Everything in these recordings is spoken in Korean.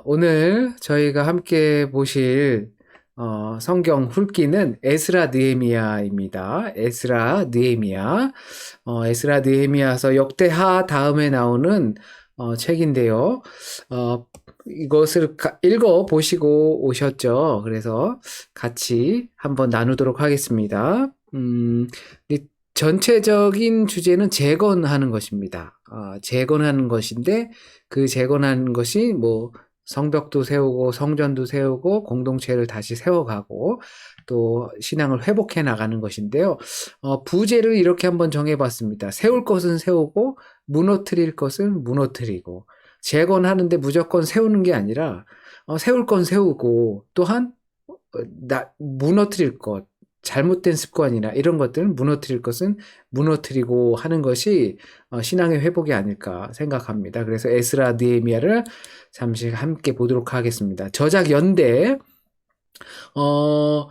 오늘 저희가 함께 보실 성경 훑기는 에스라 느헤미야입니다. 에스라 느헤미야. 에스라 느헤미야서 역대하 다음에 나오는 책인데요. 이것을 읽어 보시고 오셨죠? 그래서 같이 한번 나누도록 하겠습니다. 이 전체적인 주제는 재건하는 것입니다. 재건하는 것인데 그 재건하는 것이 뭐 성벽도 세우고 성전도 세우고 공동체를 다시 세워가고 또 신앙을 회복해 나가는 것인데요. 부제를 이렇게 한번 정해봤습니다. 세울 것은 세우고 무너뜨릴 것은 무너뜨리고 재건하는데 무조건 세우는 게 아니라 세울 건 세우고 또한 무너뜨릴 것 잘못된 습관이나 이런 것들은 무너뜨릴 것은 무너뜨리고 하는 것이 신앙의 회복이 아닐까 생각합니다. 그래서 에스라 느헤미야를 잠시 함께 보도록 하겠습니다. 저작 연대 어,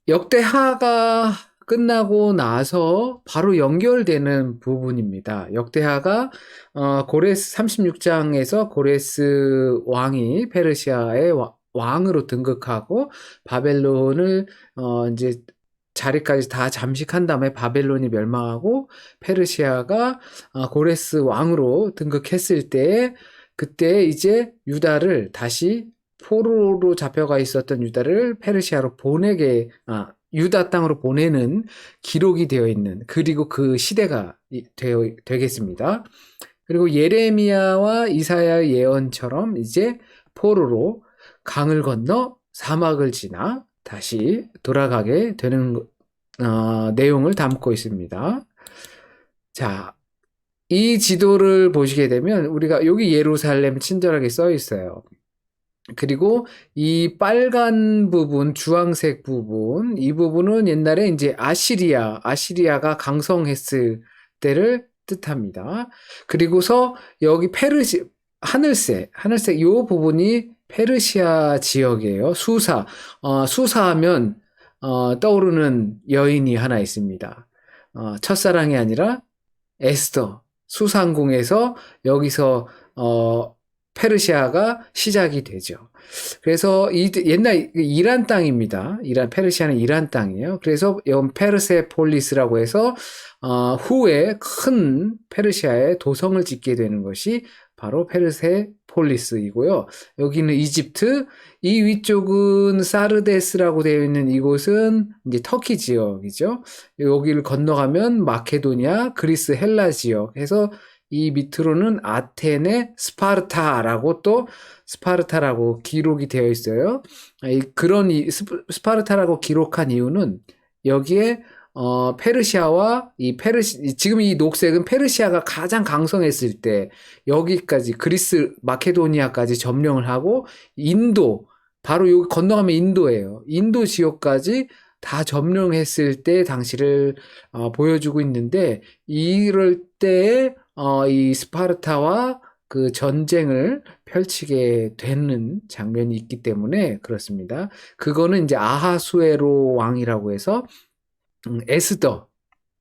역대하가 끝나고 나서 바로 연결되는 부분입니다. 역대하가 고레스 36장에서 고레스 왕이 페르시아의 왕으로 등극하고 바벨론을 이제 자리까지 다 잠식한 다음에 바벨론이 멸망하고 페르시아가 고레스 왕으로 등극했을 때 그때 이제 유다를 다시 포로로 잡혀가 있었던 유다를 페르시아로 유다 땅으로 보내는 기록이 되어 있는 그리고 그 시대가 되겠습니다. 그리고 예레미야와 이사야의 예언처럼 이제 포로로 강을 건너 사막을 지나 다시 돌아가게 되는 내용을 담고 있습니다. 자, 이 지도를 보시게 되면 우리가 여기 예루살렘 친절하게 써 있어요. 그리고 이 빨간 부분, 주황색 부분, 이 부분은 옛날에 이제 아시리아가 강성했을 때를 뜻합니다. 그리고서 여기 하늘색 이 부분이 페르시아 지역이에요. 수사하면 떠오르는 여인이 하나 있습니다. 첫사랑이 아니라 에스더, 수상궁에서 여기서 페르시아가 시작이 되죠. 그래서 옛날 이란 땅입니다. 페르시아는 이란 땅이에요. 그래서 페르세폴리스라고 해서 후에 큰 페르시아의 도성을 짓게 되는 것이 바로 페르세폴리스이고요. 여기는 이집트, 이 위쪽은 사르데스라고 되어 있는 이곳은 이제 터키 지역이죠. 여기를 건너가면 마케도니아, 그리스, 헬라 지역 해서 이 밑으로는 아테네, 스파르타라고 기록이 되어 있어요. 스파르타라고 기록한 이유는 여기에 페르시아와 지금 이 녹색은 페르시아가 가장 강성했을 때 여기까지 그리스, 마케도니아까지 점령을 하고 바로 여기 건너가면 인도예요. 인도 지역까지 다 점령했을 때 당시를 보여주고 있는데 이럴 때에 이 스파르타와 그 전쟁을 펼치게 되는 장면이 있기 때문에 그렇습니다. 그거는 이제 아하수에로 왕이라고 해서 에스더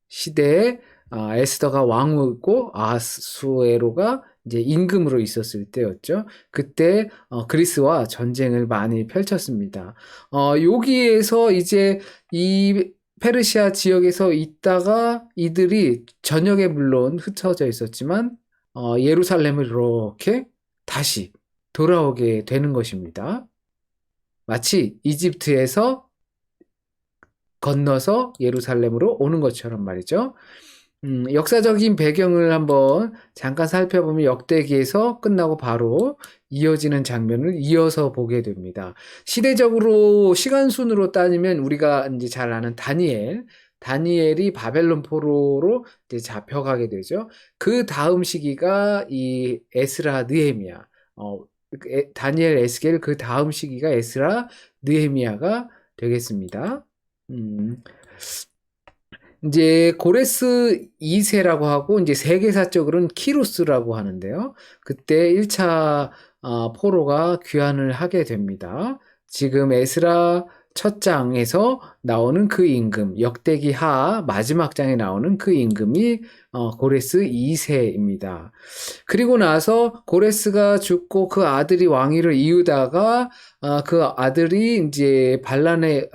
시대에 에스더가 왕후였고 아하수에로가 이제 임금으로 있었을 때였죠. 그때 그리스와 전쟁을 많이 펼쳤습니다. 여기에서 이제 이 페르시아 지역에서 있다가 이들이 전역에 물론 흩어져 있었지만 예루살렘을 이렇게 다시 돌아오게 되는 것입니다. 마치 이집트에서 건너서 예루살렘으로 오는 것처럼 말이죠. 역사적인 배경을 한번 잠깐 살펴보면 역대기에서 끝나고 바로 이어지는 장면을 이어서 보게 됩니다. 시대적으로 시간 순으로 따지면 우리가 이제 잘 아는 다니엘이 바벨론 포로로 이제 잡혀가게 되죠. 그 다음 시기가 이 에스라 느헤미야. 다니엘 에스겔 그 다음 시기가 에스라 느헤미야가 되겠습니다. 이제 고레스 2세라고 하고 이제 세계사적으로는 키루스라고 하는데요. 그때 1차 포로가 귀환을 하게 됩니다. 지금 에스라 첫 장에서 나오는 그 임금, 역대기 하 마지막 장에 나오는 그 임금이 고레스 2세입니다. 그리고 나서 고레스가 죽고 그 아들이 왕위를 이루다가 그 아들이 이제 반란에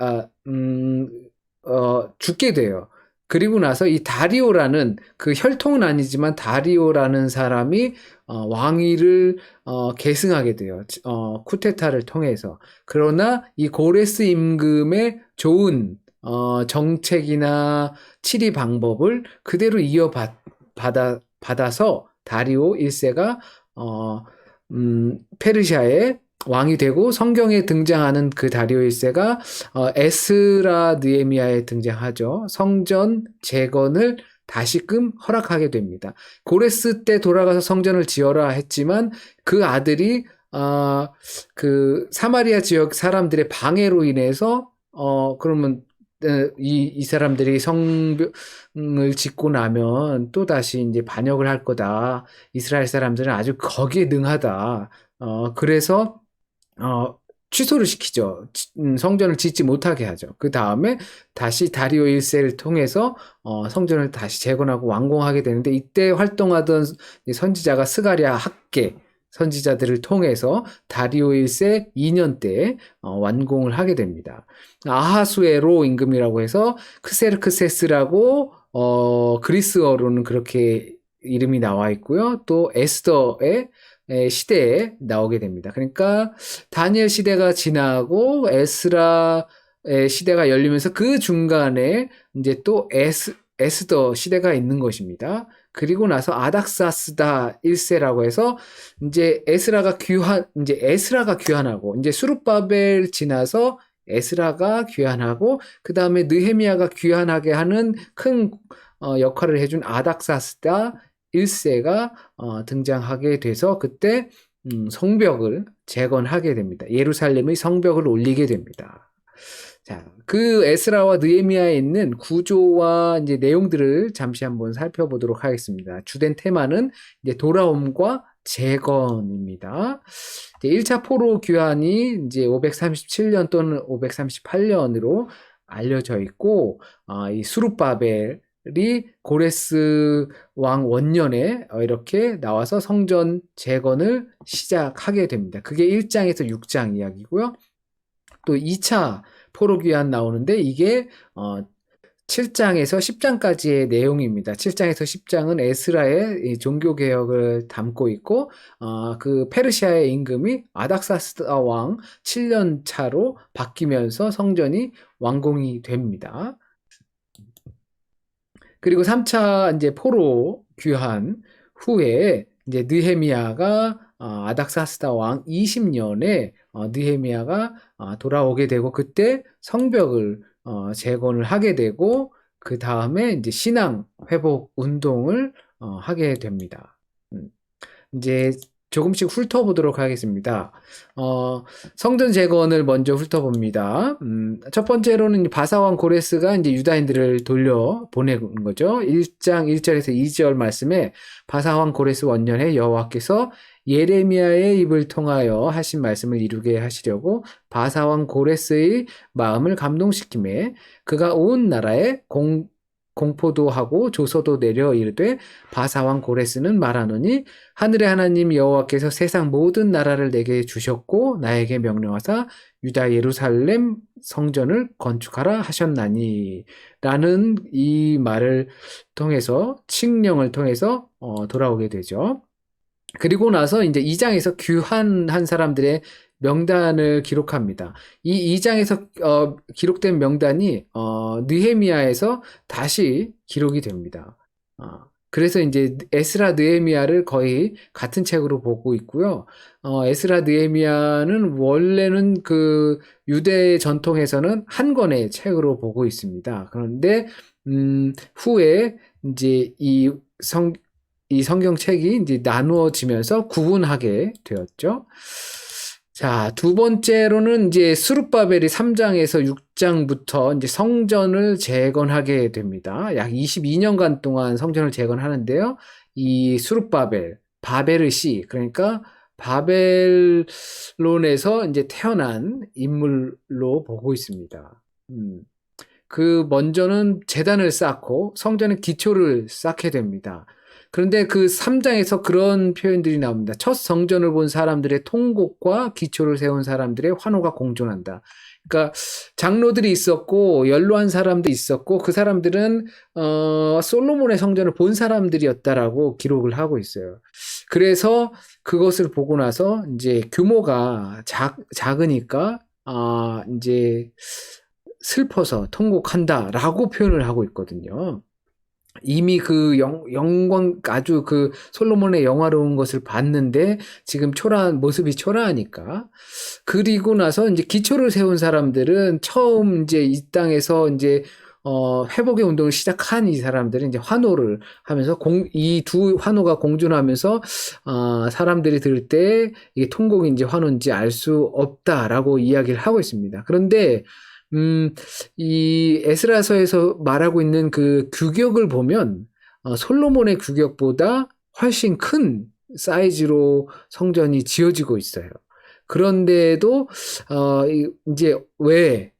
죽게 돼요. 그리고 나서 이 다리오라는 그 혈통은 아니지만 다리오라는 사람이 왕위를 계승하게 돼요. 쿠데타를 통해서. 그러나 이 고레스 임금의 좋은 정책이나 치리 방법을 그대로 받아서 다리오 1세가 페르시아의 왕이 되고 성경에 등장하는 그 다리오 1세가 에스라 느헤미야에 등장하죠. 성전 재건을 다시금 허락하게 됩니다. 고레스 때 돌아가서 성전을 지어라 했지만 그 아들이 그 사마리아 지역 사람들의 방해로 인해서 그러면 이 사람들이 성을 짓고 나면 또 다시 이제 반역을 할 거다. 이스라엘 사람들은 아주 거기에 능하다. 그래서 취소를 시키죠. 성전을 짓지 못하게 하죠. 그 다음에 다시 다리오 1세를 통해서 성전을 다시 재건하고 완공하게 되는데 이때 활동하던 선지자가 스가랴 학계 선지자들을 통해서 다리오 1세 2년 때 완공을 하게 됩니다. 아하수에로 임금이라고 해서 크세르크세스라고 그리스어로는 그렇게 이름이 나와 있고요. 또 에스더의 시대에 나오게 됩니다. 그러니까 다니엘 시대가 지나고 에스라의 시대가 열리면서 그 중간에 이제 또 에스더 시대가 있는 것입니다. 그리고 나서 아닥사스다 1세라고 해서 이제 에스라가 귀환하고 이제 수룹바벨 지나서 에스라가 귀환하고 그 다음에 느헤미야가 귀환하게 하는 큰 역할을 해준 아닥사스다 1세가 등장하게 돼서 그때 성벽을 재건하게 됩니다. 예루살렘의 성벽을 올리게 됩니다. 자, 그 에스라와 느헤미야에 있는 구조와 이제 내용들을 잠시 한번 살펴보도록 하겠습니다. 주된 테마는 이제 돌아옴과 재건입니다. 1차 포로 귀환이 이제 537년 또는 538년으로 알려져 있고, 이 수룹바벨이 고레스 왕 원년에 이렇게 나와서 성전 재건을 시작하게 됩니다. 그게 1장에서 6장 이야기고요. 또 2차 포로 귀환 나오는데 이게 7장에서 10장까지의 내용입니다. 7장에서 10장은 에스라의 종교개혁을 담고 있고 그 페르시아의 임금이 아닥사스다 왕 7년 차로 바뀌면서 성전이 완공이 됩니다. 그리고 3차 이제 포로 귀환 후에 이제 느헤미야가 아닥사스다 왕 20년에 느헤미야가 돌아오게 되고 그때 성벽을 재건을 하게 되고 그 다음에 이제 신앙 회복 운동을 하게 됩니다. 이제 조금씩 훑어보도록 하겠습니다. 성전 재건을 먼저 훑어봅니다. 첫 번째로는 바사왕 고레스가 이제 유다인들을 돌려보내는 거죠. 1장 1절에서 2절 말씀에 바사왕 고레스 원년에 여호와께서 예레미야의 입을 통하여 하신 말씀을 이루게 하시려고 바사왕 고레스의 마음을 감동시키매 그가 온 나라에 공포도 하고 조서도 내려 이르되 바사왕 고레스는 말하노니 하늘의 하나님 여호와께서 세상 모든 나라를 내게 주셨고 나에게 명령하사 유다 예루살렘 성전을 건축하라 하셨나니 라는 이 말을 통해서 칙령을 통해서 돌아오게 되죠. 그리고 나서 이제 2장에서 귀환한 사람들의 명단을 기록합니다. 이 2장에서 기록된 명단이 느헤미야에서 다시 기록이 됩니다. 그래서 이제 에스라 느헤미야를 거의 같은 책으로 보고 있고요. 에스라 느헤미야는 원래는 그 유대 전통에서는 한 권의 책으로 보고 있습니다. 그런데 후에 이제 이 성경책이 이제 나누어지면서 구분하게 되었죠. 자, 두 번째로는 이제 스룹바벨이 3장에서 6장부터 이제 성전을 재건하게 됩니다. 약 22년간 동안 성전을 재건하는데요. 이 스룹바벨, 바베르시, 그러니까 바벨론에서 이제 태어난 인물로 보고 있습니다. 그 먼저는 제단을 쌓고 성전의 기초를 쌓게 됩니다. 그런데 그 3장에서 그런 표현들이 나옵니다. 첫 성전을 본 사람들의 통곡과 기초를 세운 사람들의 환호가 공존한다. 그러니까 장로들이 있었고 연로한 사람도 있었고 그 사람들은 솔로몬의 성전을 본 사람들이었다라고 기록을 하고 있어요. 그래서 그것을 보고 나서 이제 규모가 작으니까 이제 슬퍼서 통곡한다라고 표현을 하고 있거든요. 이미 그 영광 아주 그 솔로몬의 영화로운 것을 봤는데 지금 모습이 초라하니까. 그리고 나서 이제 기초를 세운 사람들은 처음 이제 이 땅에서 이제 회복의 운동을 시작한 이 사람들은 이제 환호를 하면서 이 두 환호가 공존하면서 사람들이 들을 때 이게 통곡인지 환호인지 알 수 없다라고 이야기를 하고 있습니다. 그런데 이 에스라서에서 말하고 있는 그 규격을 보면 솔로몬의 규격보다 훨씬 큰 사이즈로 성전이 지어지고 있어요. 그런데도 이제 왜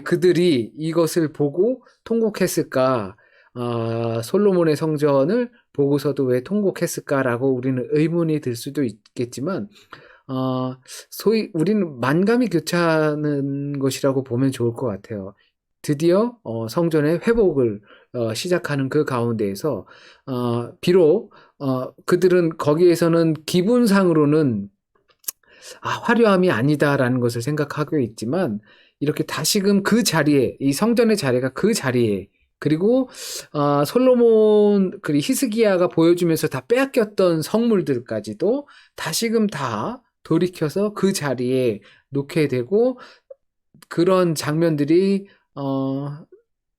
그들이 이것을 보고 통곡했을까? 솔로몬의 성전을 보고서도 왜 통곡했을까라고 우리는 의문이 들 수도 있겠지만 소위 우리는 만감이 교차하는 것이라고 보면 좋을 것 같아요. 드디어 성전의 회복을 시작하는 그 가운데에서 비록 그들은 거기에서는 기분상으로는 화려함이 아니다라는 것을 생각하고 있지만 이렇게 다시금 그 자리에 이 성전의 자리가 그 자리에 그리고 솔로몬 그리고 히스기야가 보여주면서 다 빼앗겼던 성물들까지도 다시금 다 돌이켜서 그 자리에 놓게 되고 그런 장면들이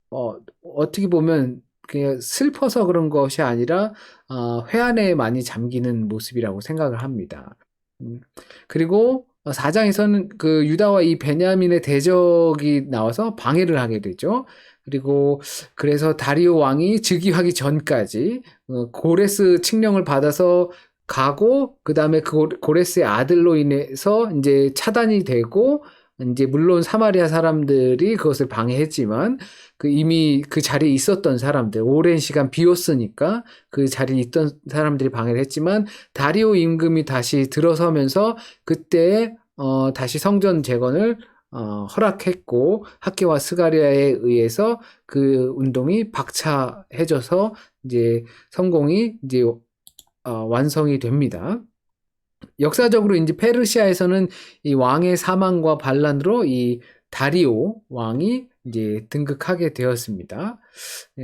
어떻게 보면 그냥 슬퍼서 그런 것이 아니라 회한에 많이 잠기는 모습이라고 생각을 합니다. 그리고 4장에서는 그 유다와 이 베냐민의 대적이 나와서 방해를 하게 되죠. 그리고 그래서 다리오 왕이 즉위하기 전까지 고레스 칙령을 받아서 가고 그다음에 그 고레스의 아들로 인해서 이제 차단이 되고 이제 물론 사마리아 사람들이 그것을 방해했지만 이미 그 자리에 있었던 사람들 오랜 시간 비웠으니까 그 자리에 있던 사람들이 방해를 했지만 다리오 임금이 다시 들어서면서 그때 다시 성전 재건을 허락했고 학개와 스가랴에 의해서 그 운동이 박차해져서 이제 성공이 이제 완성이 됩니다. 역사적으로 이제 페르시아에서는 이 왕의 사망과 반란으로 이 다리오 왕이 이제 등극하게 되었습니다.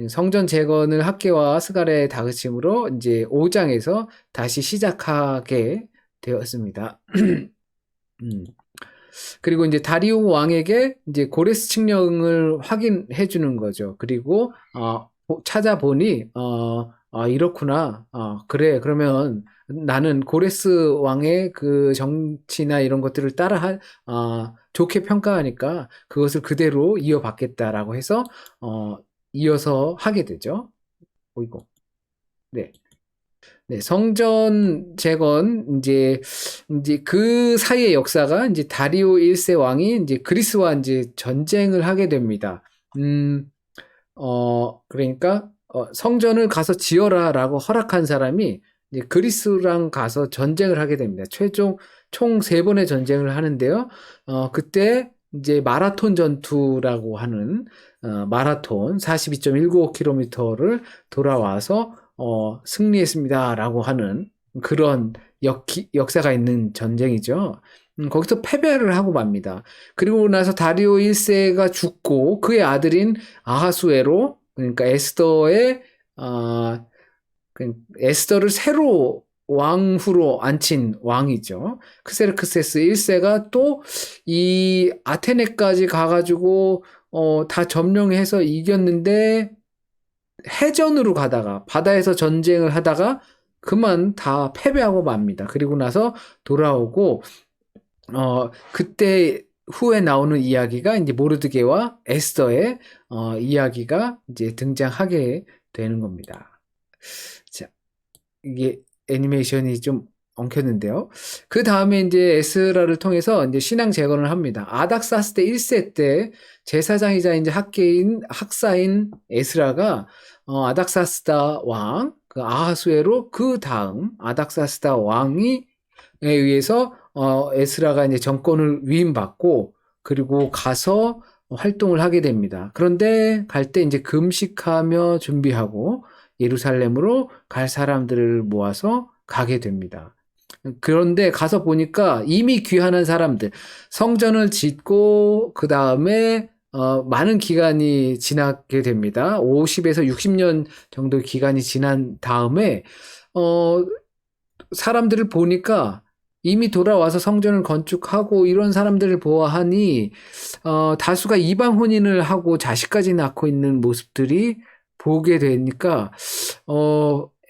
성전 재건을 학개와 스가랴의 다그침으로 이제 5장에서 다시 시작하게 되었습니다. 그리고 이제 다리오 왕에게 이제 고레스 칙령을 확인해 주는 거죠. 그리고 찾아보니 이렇구나. 그래. 그러면 나는 고레스 왕의 그 정치나 이런 것들을 좋게 평가하니까 그것을 그대로 이어받겠다라고 해서 이어서 하게 되죠. 보이고. 네. 네, 성전 재건 이제 그 사이의 역사가 이제 다리오 1세 왕이 이제 그리스와 이제 전쟁을 하게 됩니다. 그러니까 성전을 가서 지어라라고 허락한 사람이 이제 그리스랑 가서 전쟁을 하게 됩니다. 총 3번의 전쟁을 하는데요. 그때 이제 마라톤 전투라고 하는 마라톤 42.195km를 돌아와서 승리했습니다라고 하는 그런 역사가 있는 전쟁이죠. 거기서 패배를 하고 맙니다. 그리고 나서 다리오 1세가 죽고 그의 아들인 아하수에로 그러니까 에스더를 새로 왕후로 앉힌 왕이죠. 크세르크세스 1세가 또 이 아테네까지 가가지고 다 점령해서 이겼는데 해전으로 가다가 바다에서 전쟁을 하다가 그만 다 패배하고 맙니다. 그리고 나서 돌아오고 그때 후에 나오는 이야기가 이제 모르드게와 에스더의 이야기가 이제 등장하게 되는 겁니다. 자, 이게 애니메이션이 좀 엉켰는데요. 그 다음에 이제 에스라를 통해서 이제 신앙 재건을 합니다. 아닥사스대 1세 때 제사장이자 이제 학사인 에스라가 아닥사스다 왕, 그 아하수에로 그 다음 아닥사스다 왕이 에 의해서 에스라가 이제 정권을 위임받고 그리고 가서 활동을 하게 됩니다. 그런데 갈 때 이제 금식하며 준비하고 예루살렘으로 갈 사람들을 모아서 가게 됩니다. 그런데 가서 보니까 이미 귀환한 사람들, 성전을 짓고 그 다음에 많은 기간이 지나게 됩니다. 50에서 60년 정도 기간이 지난 다음에 사람들을 보니까 이미 돌아와서 성전을 건축하고 이런 사람들을 보아하니 다수가 이방 혼인을 하고 자식까지 낳고 있는 모습들이 보게 되니까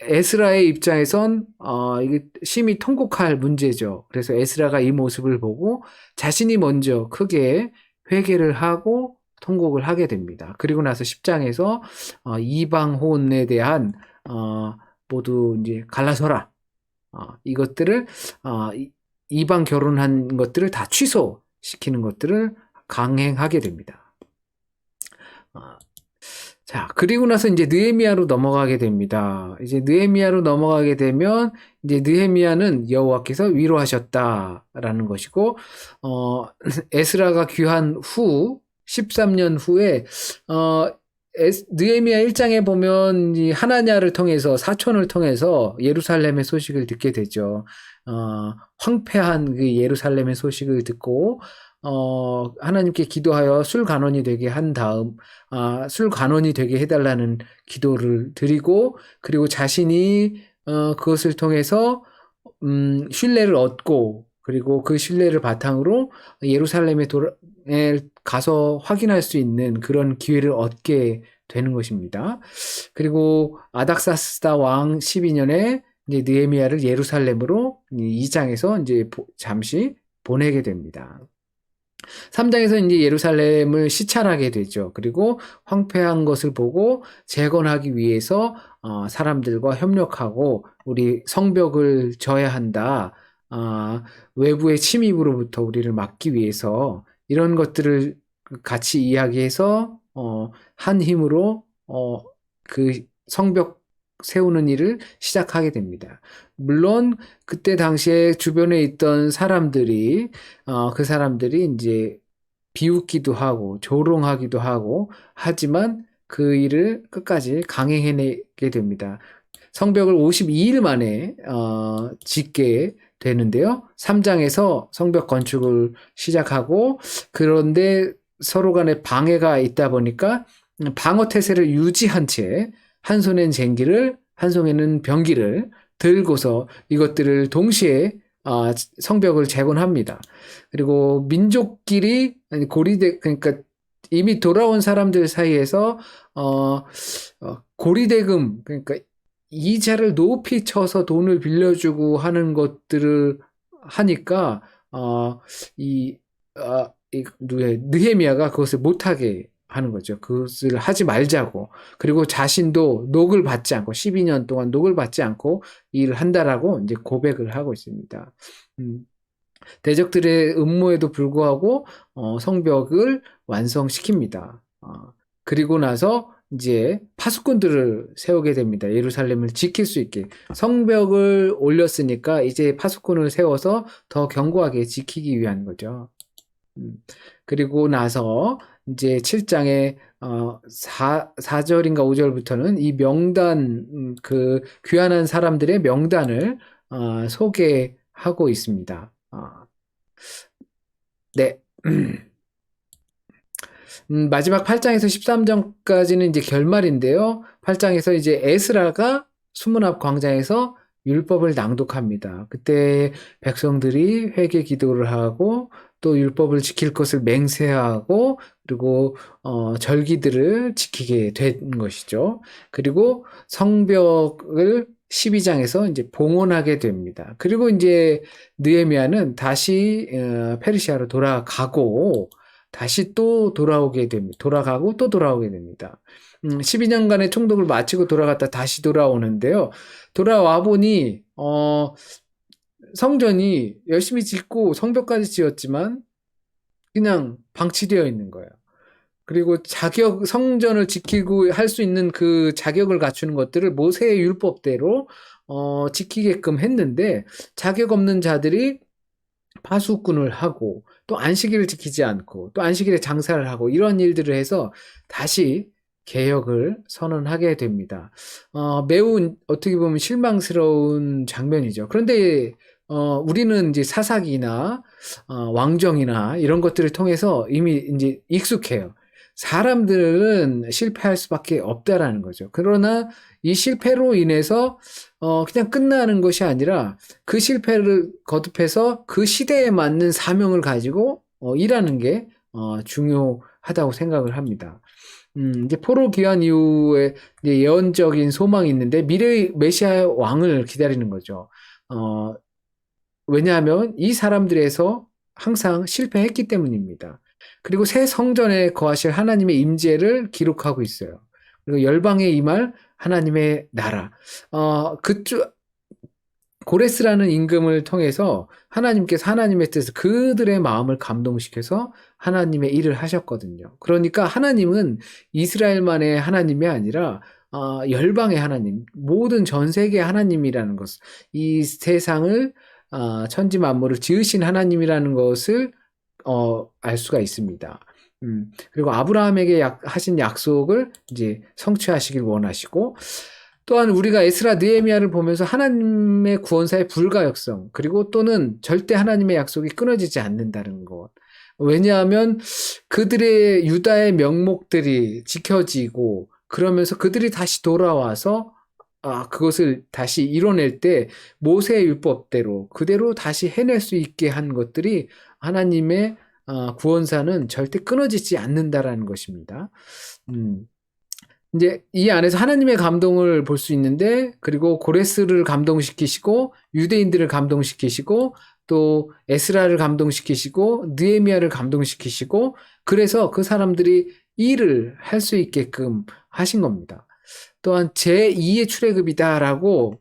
에스라의 입장에선 이게 심히 통곡할 문제죠. 그래서 에스라가 이 모습을 보고 자신이 먼저 크게 회개를 하고 통곡을 하게 됩니다. 그리고 나서 10장에서 이방 혼에 대한 모두 이제 갈라서라. 이것들을 이방 결혼한 것들을 다 취소시키는 것들을 강행하게 됩니다. 자, 그리고 나서 이제 느헤미야로 넘어가게 됩니다. 이제 느헤미야로 넘어가게 되면 이제 느헤미야는 여호와께서 위로하셨다라는 것이고 에스라가 귀한 후 13년 후에 느헤미야 1장에 보면 이 하나냐를 통해서 사촌을 통해서 예루살렘의 소식을 듣게 되죠. 황폐한 그 예루살렘의 소식을 듣고 하나님께 기도하여 술 간원이 되게 한 다음 술 간원이 되게 해달라는 기도를 드리고 그리고 자신이 그것을 통해서 신뢰를 얻고 그리고 그 신뢰를 바탕으로 예루살렘에 가서 확인할 수 있는 그런 기회를 얻게 되는 것입니다. 그리고 아닥사스다 왕 12년에 이제 느헤미야를 예루살렘으로 2장에서 이제 잠시 보내게 됩니다. 3장에서 이제 예루살렘을 시찰하게 되죠. 그리고 황폐한 것을 보고 재건하기 위해서 사람들과 협력하고 우리 성벽을 져야 한다. 외부의 침입으로부터 우리를 막기 위해서 이런 것들을 같이 이야기해서 한 힘으로 그 성벽 세우는 일을 시작하게 됩니다. 물론 그때 당시에 주변에 있던 사람들이 그 사람들이 이제 비웃기도 하고 조롱하기도 하고 하지만 그 일을 끝까지 강행해내게 됩니다. 성벽을 52일 만에 짓게 되는데요. 3장에서 성벽 건축을 시작하고 그런데 서로 간에 방해가 있다 보니까 방어 태세를 유지한 채 한 손엔 쟁기를 한 손에는 병기를 들고서 이것들을 동시에 성벽을 재건합니다. 그리고 민족끼리 그러니까 이미 돌아온 사람들 사이에서 고리대금 그러니까 이자를 높이 쳐서 돈을 빌려주고 하는 것들을 하니까 느헤미야가 그것을 못하게 하는 거죠. 그것을 하지 말자고. 그리고 자신도 녹을 받지 않고 12년 동안 녹을 받지 않고 일을 한다라고 이제 고백을 하고 있습니다. 대적들의 음모에도 불구하고 성벽을 완성시킵니다. 그리고 나서 이제 파수꾼들을 세우게 됩니다. 예루살렘을 지킬 수 있게. 성벽을 올렸으니까 이제 파수꾼을 세워서 더 견고하게 지키기 위한 거죠. 그리고 나서 이제 7장에 4절인가 5절부터는 이 명단, 그 귀환한 사람들의 명단을 소개하고 있습니다. 네. 마지막 8장에서 13장까지는 이제 결말인데요. 8장에서 이제 에스라가 수문 앞 광장에서 율법을 낭독합니다. 그때 백성들이 회개 기도를 하고 또 율법을 지킬 것을 맹세하고 그리고 절기들을 지키게 된 것이죠. 그리고 성벽을 12장에서 이제 봉헌하게 됩니다. 그리고 이제 느헤미야는 다시 페르시아로 돌아가고 다시 또 돌아오게 됩니다. 돌아가고 또 돌아오게 됩니다. 12년간의 총독을 마치고 돌아갔다 다시 돌아오는데요. 돌아와 보니 성전이 열심히 짓고 성벽까지 지었지만 그냥 방치되어 있는 거예요. 그리고 성전을 지키고 할 수 있는 그 자격을 갖추는 것들을 모세의 율법대로 지키게끔 했는데 자격 없는 자들이 파수꾼을 하고 또 안식일을 지키지 않고 또 안식일에 장사를 하고 이런 일들을 해서 다시 개혁을 선언하게 됩니다. 매우 어떻게 보면 실망스러운 장면이죠. 그런데 우리는 이제 사사기나 왕정이나 이런 것들을 통해서 이미 이제 익숙해요. 사람들은 실패할 수밖에 없다라는 거죠. 그러나 이 실패로 인해서 그냥 끝나는 것이 아니라 그 실패를 거듭해서 그 시대에 맞는 사명을 가지고 일하는 게 중요하다고 생각을 합니다. 이제 포로 귀환 이후에 이제 예언적인 소망이 있는데 미래의 메시아의 왕을 기다리는 거죠. 왜냐하면 이 사람들에서 항상 실패했기 때문입니다. 그리고 새 성전에 거하실 하나님의 임재를 기록하고 있어요. 그리고 열방에 임할 하나님의 나라. 그쪽 고레스라는 임금을 통해서 하나님께서 하나님의 뜻을 그들의 마음을 감동시켜서 하나님의 일을 하셨거든요. 그러니까 하나님은 이스라엘만의 하나님이 아니라 열방의 하나님, 모든 전 세계의 하나님이라는 것, 이 세상을 천지 만물을 지으신 하나님이라는 것을 알 수가 있습니다. 그리고 아브라함에게 하신 약속을 이제 성취하시길 원하시고, 또한 우리가 에스라 느헤미야를 보면서 하나님의 구원사의 불가역성, 그리고 또는 절대 하나님의 약속이 끊어지지 않는다는 것. 왜냐하면 그들의 유다의 명목들이 지켜지고 그러면서 그들이 다시 돌아와서 그것을 다시 이뤄낼 때 모세의 율법대로 그대로 다시 해낼 수 있게 한 것들이 하나님의 구원사는 절대 끊어지지 않는다라는 것입니다. 이제 이 안에서 하나님의 감동을 볼 수 있는데, 그리고 고레스를 감동시키시고 유대인들을 감동시키시고 또 에스라를 감동시키시고 느헤미야를 감동시키시고, 그래서 그 사람들이 일을 할 수 있게끔 하신 겁니다. 또한 제2의 출애굽이다라고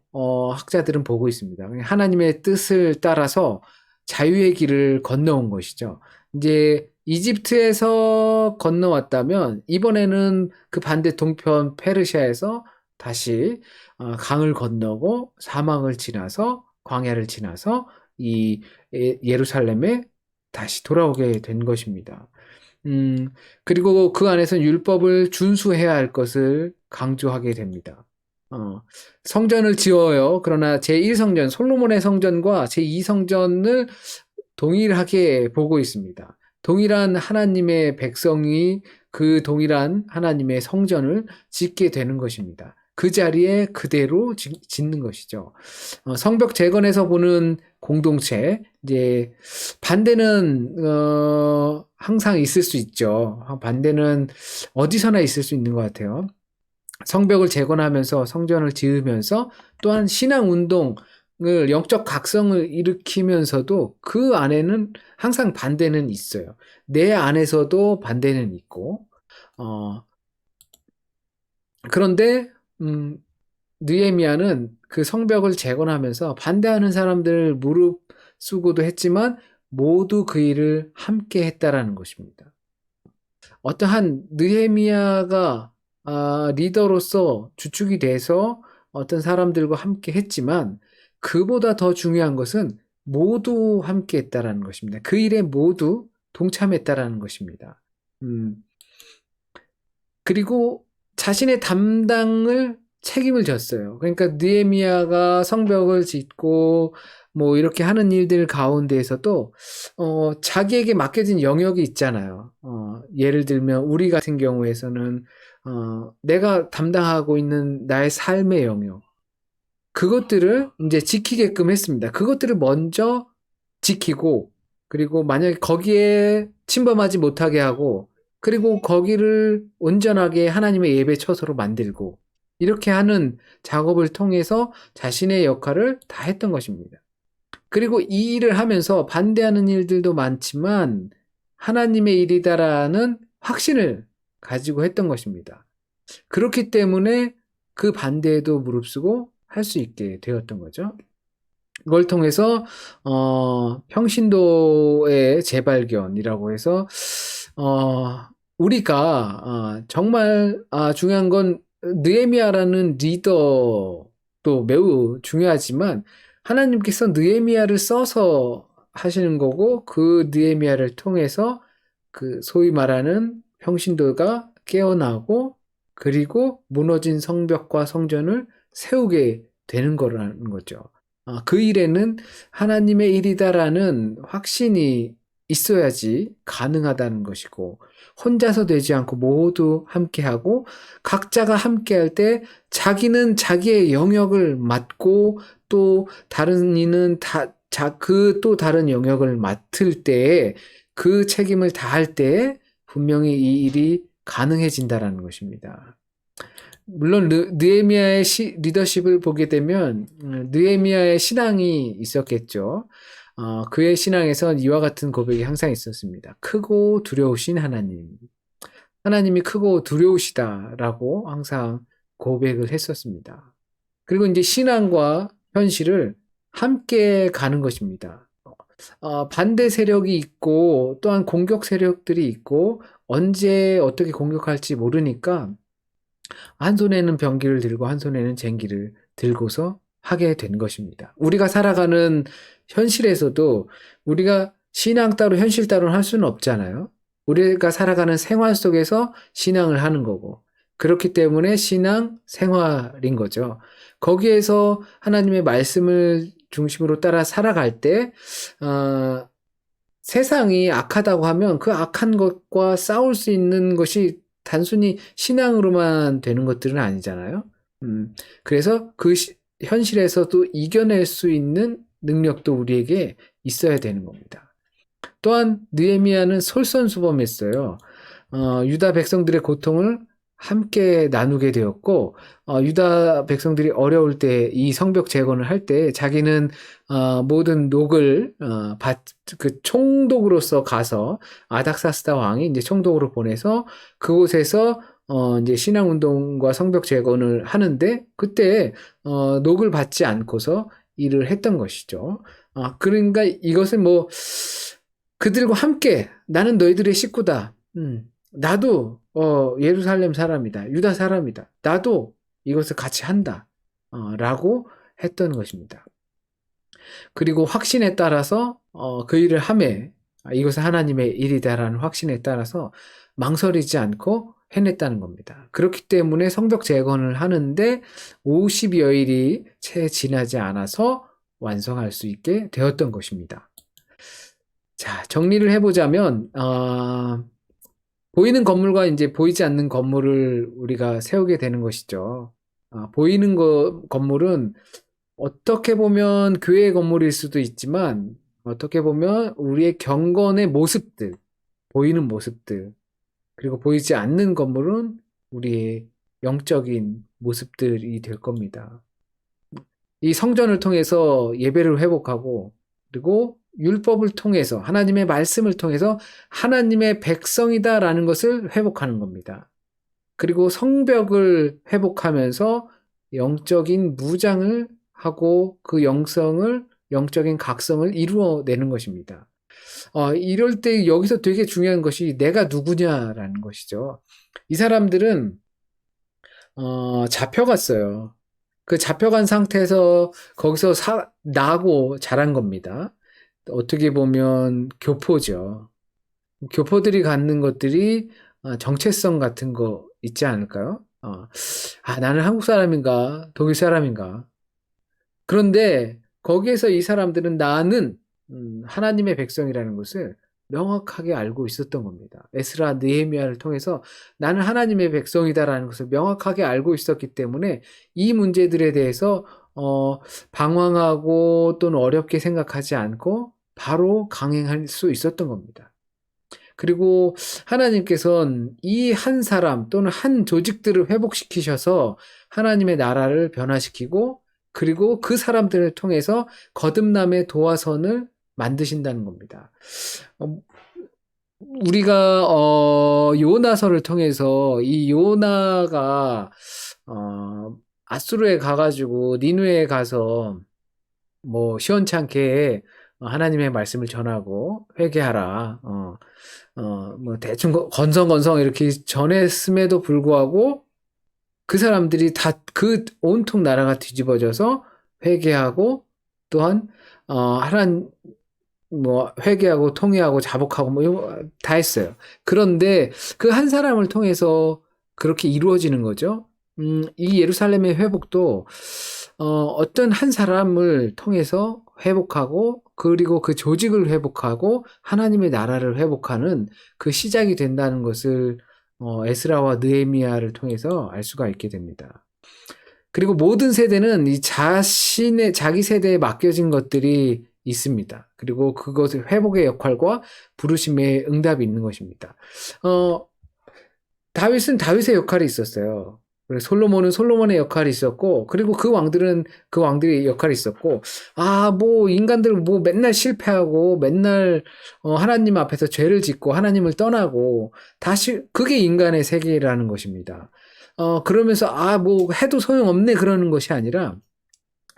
학자들은 보고 있습니다. 하나님의 뜻을 따라서 자유의 길을 건너온 것이죠. 이제 이집트에서 건너왔다면 이번에는 그 반대 동편 페르시아에서 다시 강을 건너고 사막을 지나서 광야를 지나서 이 예루살렘에 다시 돌아오게 된 것입니다. 그리고 그 안에서는 율법을 준수해야 할 것을 강조하게 됩니다. 성전을 지어요. 그러나 제1성전, 솔로몬의 성전과 제2성전을 동일하게 보고 있습니다. 동일한 하나님의 백성이 그 동일한 하나님의 성전을 짓게 되는 것입니다. 그 자리에 그대로 짓는 것이죠. 성벽 재건에서 보는 공동체, 이제 반대는 항상 있을 수 있죠. 반대는 어디서나 있을 수 있는 것 같아요. 성벽을 재건하면서 성전을 지으면서 또한 신앙 운동을 영적 각성을 일으키면서도 그 안에는 항상 반대는 있어요. 내 안에서도 반대는 있고 그런데 느헤미야는 그 성벽을 재건하면서 반대하는 사람들을 무릅쓰고도 했지만 모두 그 일을 함께 했다라는 것입니다. 어떠한 느헤미야가 리더로서 주축이 돼서 어떤 사람들과 함께 했지만 그보다 더 중요한 것은 모두 함께 했다라는 것입니다. 그 일에 모두 동참했다라는 것입니다. 그리고 자신의 담당을 책임을 졌어요. 그러니까 느헤미야가 성벽을 짓고 뭐 이렇게 하는 일들 가운데에서도 자기에게 맡겨진 영역이 있잖아요. 예를 들면 우리 같은 경우에서는 내가 담당하고 있는 나의 삶의 영역, 그것들을 이제 지키게끔 했습니다. 그것들을 먼저 지키고, 그리고 만약에 거기에 침범하지 못하게 하고, 그리고 거기를 온전하게 하나님의 예배 처소로 만들고, 이렇게 하는 작업을 통해서 자신의 역할을 다 했던 것입니다. 그리고 이 일을 하면서 반대하는 일들도 많지만 하나님의 일이다라는 확신을 가지고 했던 것입니다. 그렇기 때문에 그 반대에도 무릅쓰고 할 수 있게 되었던 거죠. 이걸 통해서 평신도의 재발견이라고 해서 우리가 정말 중요한 건 느헤미야라는 리더도 매우 중요하지만 하나님께서 느헤미야를 써서 하시는 거고 그 느헤미야를 통해서 그 소위 말하는 평신도가 깨어나고 그리고 무너진 성벽과 성전을 세우게 되는 거라는 거죠. 그 일에는 하나님의 일이다라는 확신이 있어야지 가능하다는 것이고, 혼자서 되지 않고 모두 함께하고, 각자가 함께할 때 자기는 자기의 영역을 맡고, 또 다른 이는 또 다른 영역을 맡을 때에 그 책임을 다할 때에 분명히 이 일이 가능해진다라는 것입니다. 물론 느헤미야의 리더십을 보게 되면 느헤미야의 신앙이 있었겠죠. 그의 신앙에선 이와 같은 고백이 항상 있었습니다. 크고 두려우신 하나님. 하나님이 크고 두려우시다라고 항상 고백을 했었습니다. 그리고 이제 신앙과 현실을 함께 가는 것입니다. 반대 세력이 있고 또한 공격 세력들이 있고 언제 어떻게 공격할지 모르니까 한 손에는 병기를 들고 한 손에는 쟁기를 들고서 하게 된 것입니다. 우리가 살아가는 현실에서도 우리가 신앙 따로 현실 따로는 할 수는 없잖아요. 우리가 살아가는 생활 속에서 신앙을 하는 거고 그렇기 때문에 신앙 생활인 거죠. 거기에서 하나님의 말씀을 중심으로 따라 살아갈 때 세상이 악하다고 하면 그 악한 것과 싸울 수 있는 것이 단순히 신앙으로만 되는 것들은 아니잖아요. 그래서 그 현실에서도 이겨낼 수 있는 능력도 우리에게 있어야 되는 겁니다. 또한 느헤미야는 솔선수범했어요. 유다 백성들의 고통을 함께 나누게 되었고 유다 백성들이 어려울 때 이 성벽 재건을 할 때 자기는 모든 녹을 그 총독으로서 가서 아닥사스다 왕이 이제 총독으로 보내서 그곳에서 이제 신앙운동과 성벽 재건을 하는데 그때 녹을 받지 않고서 일을 했던 것이죠. 그러니까 이것은 뭐 그들과 함께 나는 너희들의 식구다. 나도 예루살렘 사람이다. 유다 사람이다. 나도 이것을 같이 한다. 라고 했던 것입니다. 그리고 확신에 따라서 그 일을 함에 이것은 하나님의 일이다라는 확신에 따라서 망설이지 않고 해냈다는 겁니다. 그렇기 때문에 성벽 재건을 하는데 50여일이 채 지나지 않아서 완성할 수 있게 되었던 것입니다. 자, 정리를 해보자면 보이는 건물과 이제 보이지 않는 건물을 우리가 세우게 되는 것이죠. 보이는 건물은 어떻게 보면 교회의 건물일 수도 있지만 어떻게 보면 우리의 경건의 모습들, 보이는 모습들, 그리고 보이지 않는 건물은 우리의 영적인 모습들이 될 겁니다. 이 성전을 통해서 예배를 회복하고 그리고 율법을 통해서 하나님의 말씀을 통해서 하나님의 백성이다라는 것을 회복하는 겁니다. 그리고 성벽을 회복하면서 영적인 무장을 하고 그 영적인 각성을 이루어내는 것입니다. 이럴 때 여기서 되게 중요한 것이 내가 누구냐라는 것이죠. 이 사람들은 잡혀갔어요. 그 잡혀간 상태에서 거기서 나고 자란 겁니다. 어떻게 보면 교포죠. 교포들이 갖는 것들이 정체성 같은 거 있지 않을까요? 나는 한국 사람인가, 독일 사람인가. 그런데 거기에서 이 사람들은 나는 하나님의 백성이라는 것을 명확하게 알고 있었던 겁니다. 에스라, 느헤미야를 통해서 나는 하나님의 백성이다라는 것을 명확하게 알고 있었기 때문에 이 문제들에 대해서 방황하고 또는 어렵게 생각하지 않고 바로 강행할 수 있었던 겁니다. 그리고 하나님께서는 이 한 사람 또는 한 조직들을 회복시키셔서 하나님의 나라를 변화시키고 그리고 그 사람들을 통해서 거듭남의 도화선을 만드신다는 겁니다. 우리가 요나서를 통해서 이 요나가 아수르에 가가지고 니누에 가서 뭐 시원찮게 하나님의 말씀을 전하고 회개하라. 뭐 대충 건성건성 이렇게 전했음에도 불구하고 그 사람들이 다 그 온통 나라가 뒤집어져서 회개하고 또한 하나님 뭐 회개하고 통회하고 자복하고 뭐 이거 다 했어요. 그런데 그 한 사람을 통해서 그렇게 이루어지는 거죠. 이 예루살렘의 회복도 어떤 한 사람을 통해서 회복하고 그리고 그 조직을 회복하고 하나님의 나라를 회복하는 그 시작이 된다는 것을 에스라와 느헤미야를 통해서 알 수가 있게 됩니다. 그리고 모든 세대는 이 자기 세대에 맡겨진 것들이 있습니다. 그리고 그것을 회복의 역할과 부르심의 응답이 있는 것입니다. 다윗은 다윗의 역할이 있었어요. 그리고 솔로몬은 솔로몬의 역할이 있었고, 그리고 그 왕들은 그 왕들의 역할이 있었고, 뭐, 인간들 뭐 맨날 실패하고, 맨날, 하나님 앞에서 죄를 짓고, 하나님을 떠나고, 다시, 그게 인간의 세계라는 것입니다. 그러면서, 뭐, 해도 소용없네, 그러는 것이 아니라,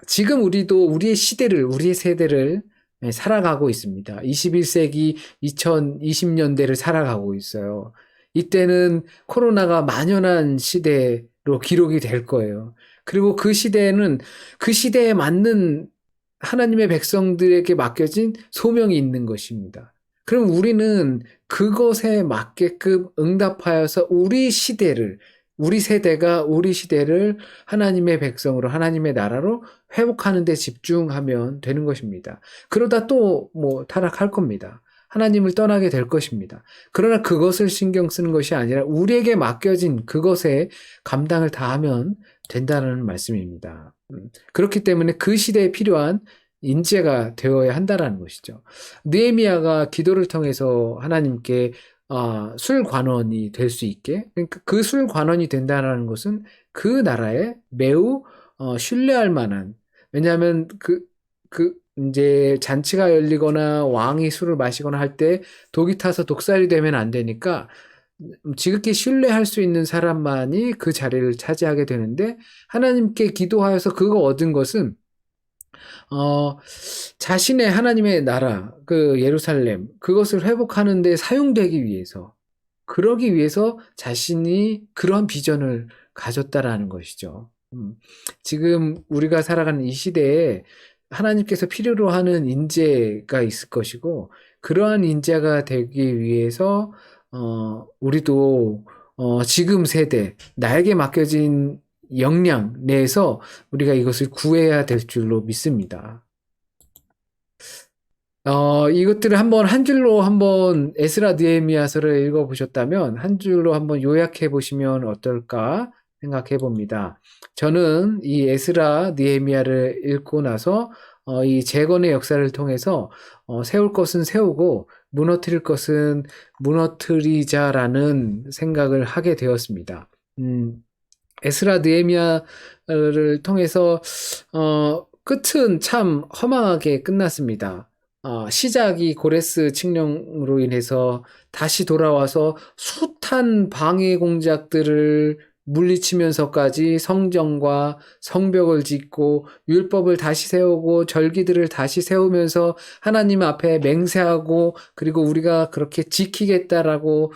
지금 우리도 우리의 시대를, 우리의 세대를 살아가고 있습니다. 21세기 2020년대를 살아가고 있어요. 이때는 코로나가 만연한 시대로 기록이 될 거예요. 그리고 그 시대에는 그 시대에 맞는 하나님의 백성들에게 맡겨진 소명이 있는 것입니다. 그럼 우리는 그것에 맞게끔 응답하여서 우리 세대가 우리 시대를 하나님의 백성으로, 하나님의 나라로 회복하는 데 집중하면 되는 것입니다. 그러다 또 뭐 타락할 겁니다. 하나님을 떠나게 될 것입니다. 그러나 그것을 신경 쓰는 것이 아니라 우리에게 맡겨진 그것에 감당을 다하면 된다는 말씀입니다. 그렇기 때문에 그 시대에 필요한 인재가 되어야 한다는 것이죠. 느헤미야가 기도를 통해서 하나님께 술관원이 될 수 있게, 그러니까 그 술관원이 된다는 것은 그 나라에 매우 신뢰할 만한, 왜냐하면 이제 잔치가 열리거나 왕이 술을 마시거나 할 때 독이 타서 독살이 되면 안 되니까 지극히 신뢰할 수 있는 사람만이 그 자리를 차지하게 되는데, 하나님께 기도하여서 그거 얻은 것은 자신의 하나님의 나라, 그 예루살렘, 그것을 회복하는 데 사용되기 위해서, 그러기 위해서 자신이 그런 비전을 가졌다라는 것이죠. 지금 우리가 살아가는 이 시대에 하나님께서 필요로 하는 인재가 있을 것이고, 그러한 인재가 되기 위해서, 우리도, 지금 세대, 나에게 맡겨진 역량 내에서 우리가 이것을 구해야 될 줄로 믿습니다. 이것들을 한 줄로 한번 에스라 느헤미야서를 읽어보셨다면 한 줄로 한번 요약해 보시면 어떨까 생각해 봅니다. 저는 이 에스라 느헤미야를 읽고 나서 이 재건의 역사를 통해서 세울 것은 세우고 무너뜨릴 것은 무너뜨리자라는 생각을 하게 되었습니다. 에스라 느헤미야를 통해서 끝은 참 허망하게 끝났습니다. 시작이 고레스 칙령으로 인해서 다시 돌아와서 숱한 방해 공작들을 물리치면서까지 성전과 성벽을 짓고 율법을 다시 세우고 절기들을 다시 세우면서 하나님 앞에 맹세하고 그리고 우리가 그렇게 지키겠다라고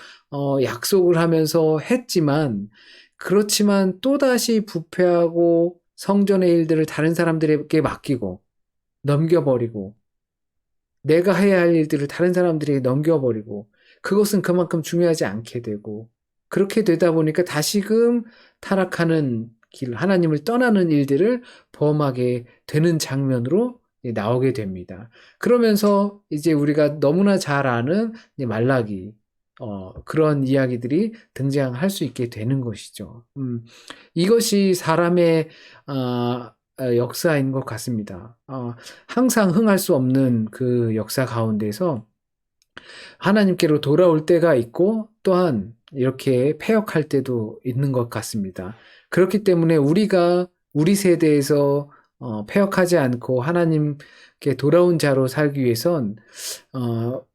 약속을 하면서 했지만 그렇지만 또다시 부패하고 성전의 일들을 다른 사람들에게 맡기고 넘겨버리고 내가 해야 할 일들을 다른 사람들에게 넘겨버리고 그것은 그만큼 중요하지 않게 되고 그렇게 되다 보니까 다시금 타락하는 길, 하나님을 떠나는 일들을 범하게 되는 장면으로 나오게 됩니다. 그러면서 이제 우리가 너무나 잘 아는 말라기, 그런 이야기들이 등장할 수 있게 되는 것이죠. 이것이 사람의 역사인 것 같습니다. 항상 흥할 수 없는 그 역사 가운데서 하나님께로 돌아올 때가 있고 또한 이렇게 패역할 때도 있는 것 같습니다. 그렇기 때문에 우리가 우리 세대에서 패역하지 않고 하나님께 돌아온 자로 살기 위해선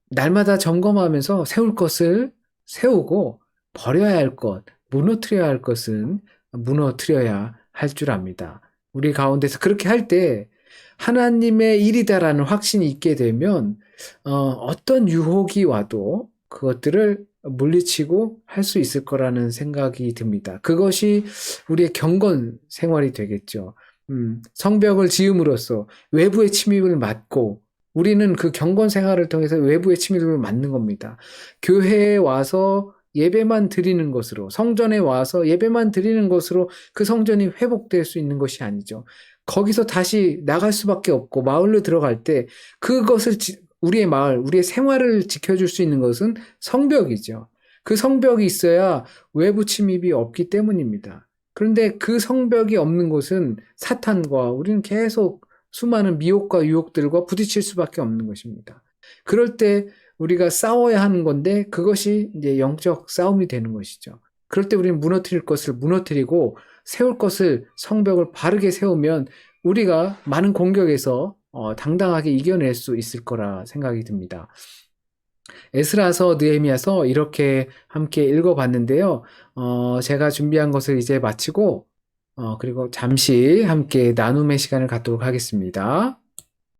날마다 점검하면서 세울 것을 세우고 버려야 할 것, 무너뜨려야 할 것은 무너뜨려야 할 줄 압니다. 우리 가운데서 그렇게 할 때 하나님의 일이다라는 확신이 있게 되면 어떤 유혹이 와도 그것들을 물리치고 할 수 있을 거라는 생각이 듭니다. 그것이 우리의 경건 생활이 되겠죠. 성벽을 지음으로써 외부의 침입을 막고 우리는 그 경건 생활을 통해서 외부의 침입을 막는 겁니다. 교회에 와서 예배만 드리는 것으로, 성전에 와서 예배만 드리는 것으로 그 성전이 회복될 수 있는 것이 아니죠. 거기서 다시 나갈 수밖에 없고 마을로 들어갈 때 그것을 우리의 마을, 우리의 생활을 지켜줄 수 있는 것은 성벽이죠. 그 성벽이 있어야 외부 침입이 없기 때문입니다. 그런데 그 성벽이 없는 곳은 사탄과 우리는 계속 수많은 미혹과 유혹들과 부딪힐 수밖에 없는 것입니다. 그럴 때 우리가 싸워야 하는 건데 그것이 이제 영적 싸움이 되는 것이죠. 그럴 때 우리는 무너뜨릴 것을 무너뜨리고 세울 것을 성벽을 바르게 세우면 우리가 많은 공격에서 당당하게 이겨낼 수 있을 거라 생각이 듭니다. 에스라서 느헤미야서 이렇게 함께 읽어봤는데요. 제가 준비한 것을 이제 마치고 그리고 잠시 함께 나눔의 시간을 갖도록 하겠습니다.